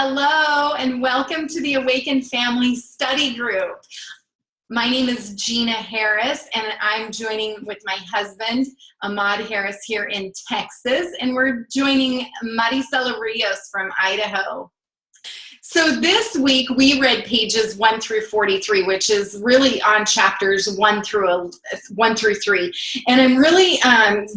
Hello, and welcome to the Awakened Family Study Group. My name is Jena Harris, and I'm joining with my husband, Ahmad Harris, here in Texas, and we're joining Maricela Rios from Idaho. So this week we read pages 1 through 43, which is really on chapters 1 through 3. And I'm really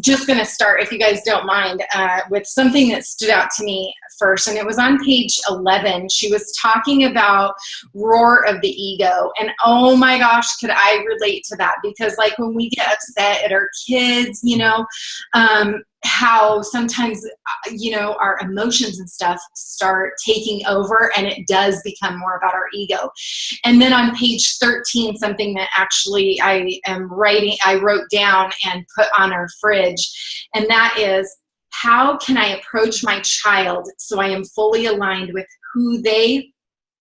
just going to start, if you guys don't mind, with something that stood out to me first. And it was on page 11. She was talking about roar of the ego. And oh my gosh, could I relate to that? Because like when we get upset at our kids, how sometimes, our emotions and stuff start taking over, and it does become more about our ego. And then on page 13, something that actually I wrote down and put on our fridge, and that is, how can I approach my child so I am fully aligned with who they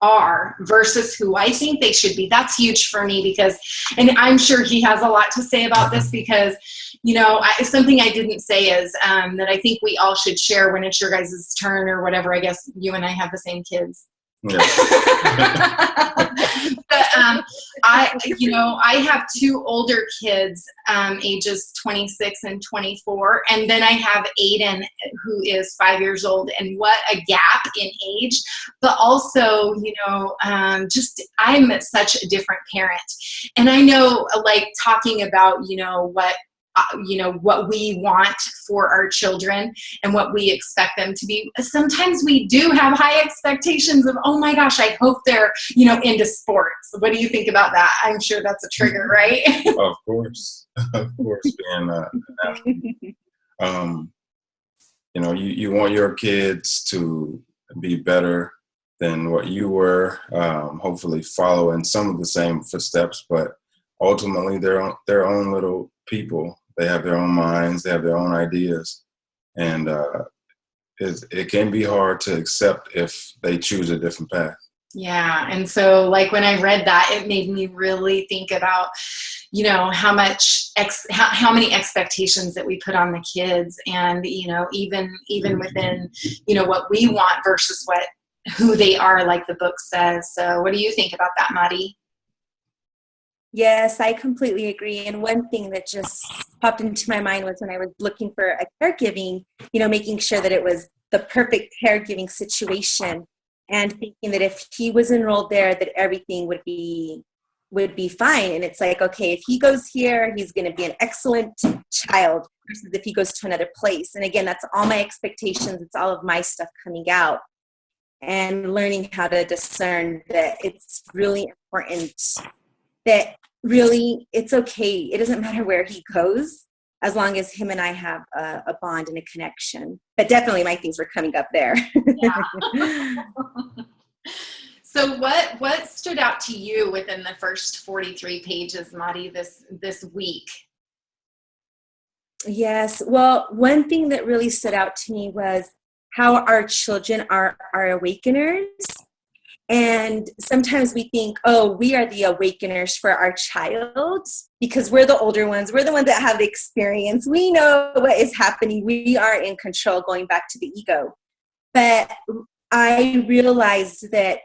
are versus who I think they should be? That's huge for me because, and I'm sure he has a lot to say about this because, something I didn't say is that I think we all should share when it's your guys' turn or whatever. I guess you and I have the same kids. Yeah. But I have 2 older kids, ages 26 and 24, and then I have Aiden, who is 5 years old, and what a gap in age, but also, just I'm such a different parent. And I know, like, talking about, what we want for our children and what we expect them to be. Sometimes we do have high expectations of, oh my gosh, I hope they're, into sports. What do you think about that? I'm sure that's a trigger, right? Of course, being you want your kids to be better than what you were, hopefully follow in some of the same footsteps, but ultimately they're their own little people. They have their own minds, they have their own ideas, and it can be hard to accept if they choose a different path. Yeah, and so like when I read that, it made me really think about, how many expectations that we put on the kids, and even within what we want versus who they are, like the book says. So what do you think about that, Mari? Yes, I completely agree. And one thing that just popped into my mind was when I was looking for a caregiving, making sure that it was the perfect caregiving situation, and thinking that if he was enrolled there, that everything would be fine. And it's like, okay, if he goes here, he's going to be an excellent child versus if he goes to another place. And again, that's all my expectations. It's all of my stuff coming out, and learning how to discern that it's really important that really it's okay. It doesn't matter where he goes as long as him and I have a bond and a connection. But definitely my things were coming up there. Yeah. So what stood out to you within the first 43 pages, Mari, this week? Yes. Well, one thing that really stood out to me was how our children are our awakeners. And sometimes we think, oh, we are the awakeners for our child because we're the older ones. We're the ones that have the experience. We know what is happening. We are in control, going back to the ego. But I realized that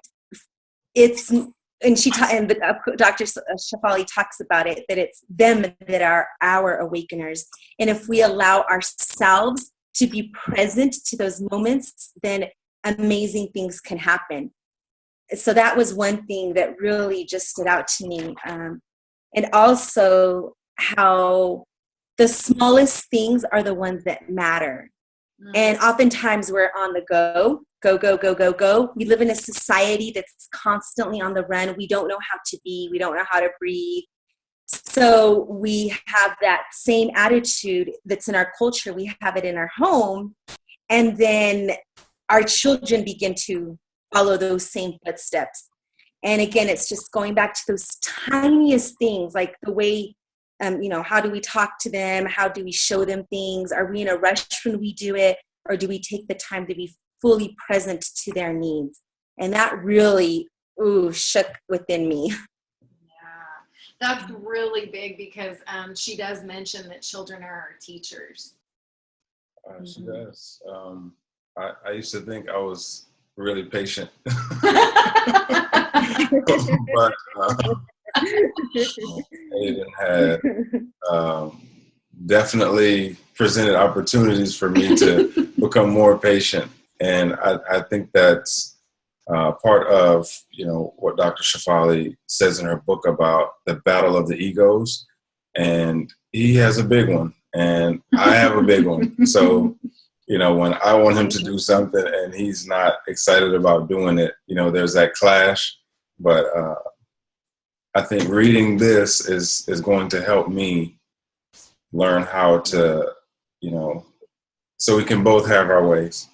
it's, and Dr. Shefali talks about it, that it's them that are our awakeners. And if we allow ourselves to be present to those moments, then amazing things can happen. So that was one thing that really just stood out to me. And also how the smallest things are the ones that matter. Mm-hmm. And oftentimes we're on the go. We live in a society that's constantly on the run. We don't know how to be. We don't know how to breathe. So we have that same attitude that's in our culture. We have it in our home. And then our children begin to follow those same footsteps. And again, it's just going back to those tiniest things, like the way, how do we talk to them? How do we show them things? Are we in a rush when we do it? Or do we take the time to be fully present to their needs? And that really, shook within me. Yeah, that's really big because she does mention that children are our teachers. She does. I used to think I was really patient. But Aiden had definitely presented opportunities for me to become more patient. And I think that's part of, what Dr. Shefali says in her book about the battle of the egos. And he has a big one, and I have a big one. So, when I want him to do something and he's not excited about doing it, there's that clash. But I think reading this is going to help me learn how to, so we can both have our ways.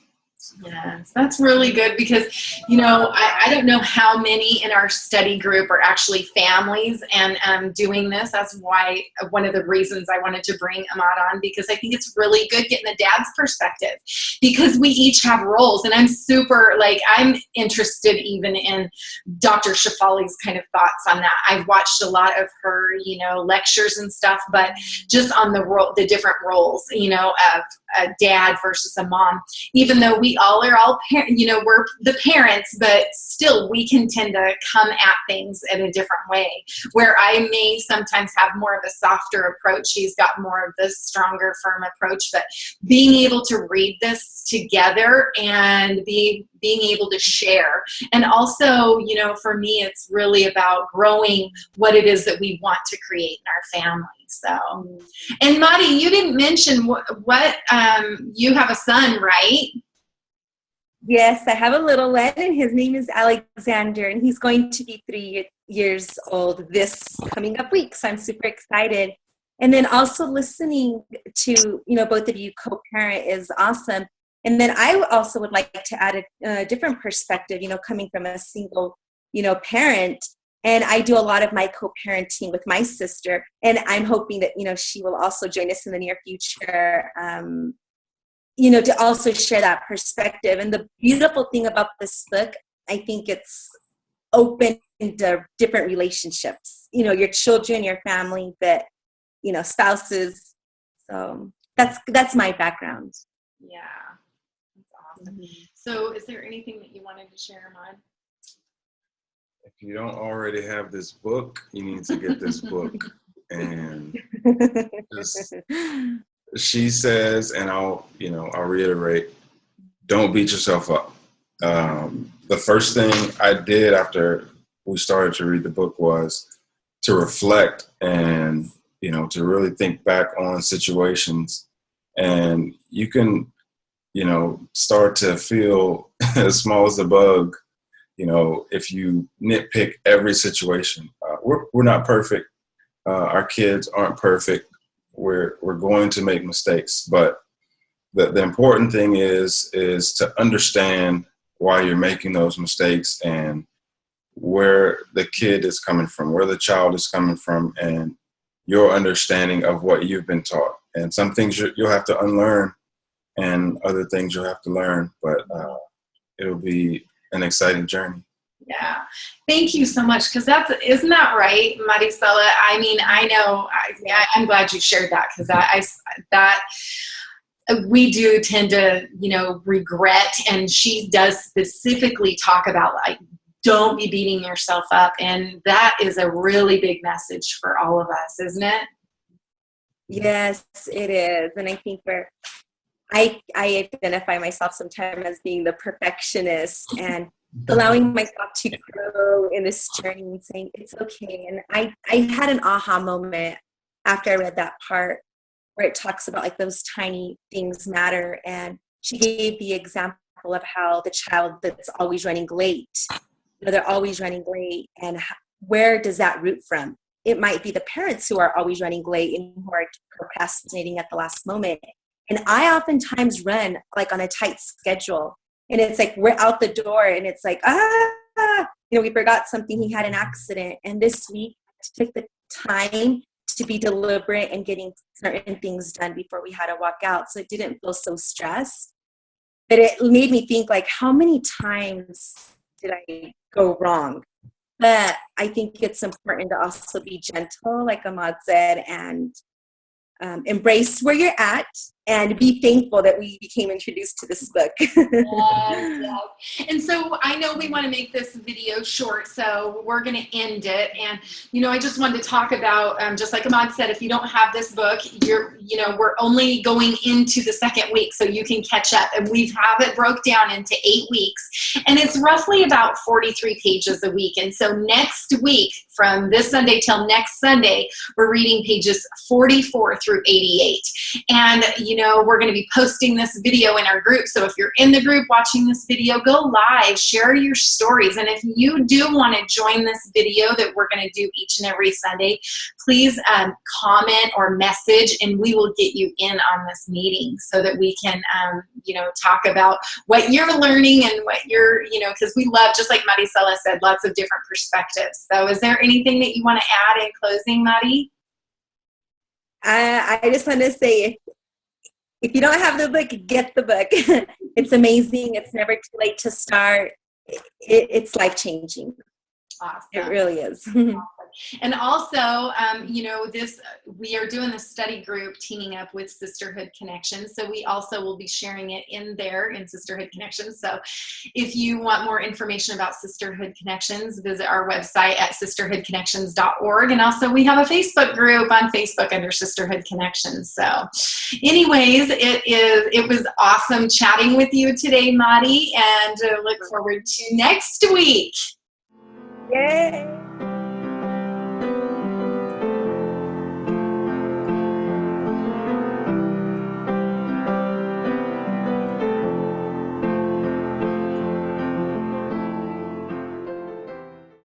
Yes, that's really good because, I don't know how many in our study group are actually families and doing this. That's why one of the reasons I wanted to bring Ahmad on, because I think it's really good getting the dad's perspective, because we each have roles. And I'm interested even in Dr. Shefali's kind of thoughts on that. I've watched a lot of her, lectures and stuff, but just on the different roles, of a dad versus a mom, even though we all are we're the parents, but still we can tend to come at things in a different way, where I may sometimes have more of a softer approach. She's got more of this stronger, firm approach, but being able to read this together and being able to share. And also, for me, it's really about growing what it is that we want to create in our family. So, and Madi, you didn't mention what you have a son, right? Yes, I have a little one, and his name is Alexander, and he's going to be 3 years old this coming up week. So I'm super excited. And then also listening to, both of you co-parent is awesome. And then I also would like to add a different perspective, coming from a single, parent. And I do a lot of my co-parenting with my sister, and I'm hoping that, she will also join us in the near future, to also share that perspective. And the beautiful thing about this book, I think it's open to different relationships, your children, your family, but, spouses. So that's my background. Yeah, that's awesome. Mm-hmm. So is there anything that you wanted to share, Ahmad? If you don't already have this book, you need to get this book. And she says, and I'll reiterate, don't beat yourself up. The first thing I did after we started to read the book was to reflect and, to really think back on situations. And you can, start to feel as small as a bug, if you nitpick every situation. We're not perfect. Our kids aren't perfect. We're going to make mistakes, but the important thing is to understand why you're making those mistakes and where the kid is coming from, where the child is coming from, and your understanding of what you've been taught. And some things you'll have to unlearn, and other things you'll have to learn, but it'll be an exciting journey. Yeah, thank you so much, because isn't that right, Maricela? I mean, I know. I'm glad you shared that, because we do tend to, regret, and she does specifically talk about don't be beating yourself up, and that is a really big message for all of us, isn't it? Yes, it is, and I think I identify myself sometimes as being the perfectionist and allowing myself to grow in this journey and saying it's okay. And I had an aha moment after I read that part where it talks about those tiny things matter. And she gave the example of how the child that's always running late, they're always running late. And where does that root from? It might be the parents who are always running late and who are procrastinating at the last moment. And I oftentimes run on a tight schedule. And it's we're out the door and it's we forgot something. He had an accident. And this week I took the time to be deliberate and getting certain things done before we had to walk out. So it didn't feel so stressed. But it made me think how many times did I go wrong? But I think it's important to also be gentle, like Ahmad said, and embrace where you're at. and be thankful that we became introduced to this book. Yes. And so I know we want to make this video short, so we're going to end it. And, I just wanted to talk about, just like Ahmad said, if you don't have this book, we're only going into the second week, so you can catch up. And we have it broke down into 8 weeks, and it's roughly about 43 pages a week. And so next week, from this Sunday till next Sunday, we're reading pages 44 through 88. And, we're going to be posting this video in our group. So if you're in the group watching this video, go live, share your stories. And if you do want to join this video that we're going to do each and every Sunday, please comment or message, and we will get you in on this meeting so that we can, talk about what you're learning and what you're, because we love, just like Maricela said, lots of different perspectives. So is there anything that you want to add in closing, Mari? I just want to say, if you don't have the book, get the book. It's amazing. It's never too late to start. It's life-changing. Awesome. It really is. Awesome. And also, we are doing the study group teaming up with Sisterhood Connections. So we also will be sharing it in there in Sisterhood Connections. So if you want more information about Sisterhood Connections, visit our website at sisterhoodconnections.org. And also we have a Facebook group on Facebook under Sisterhood Connections. So anyways, it was awesome chatting with you today, Madi, and look forward to next week. Yay!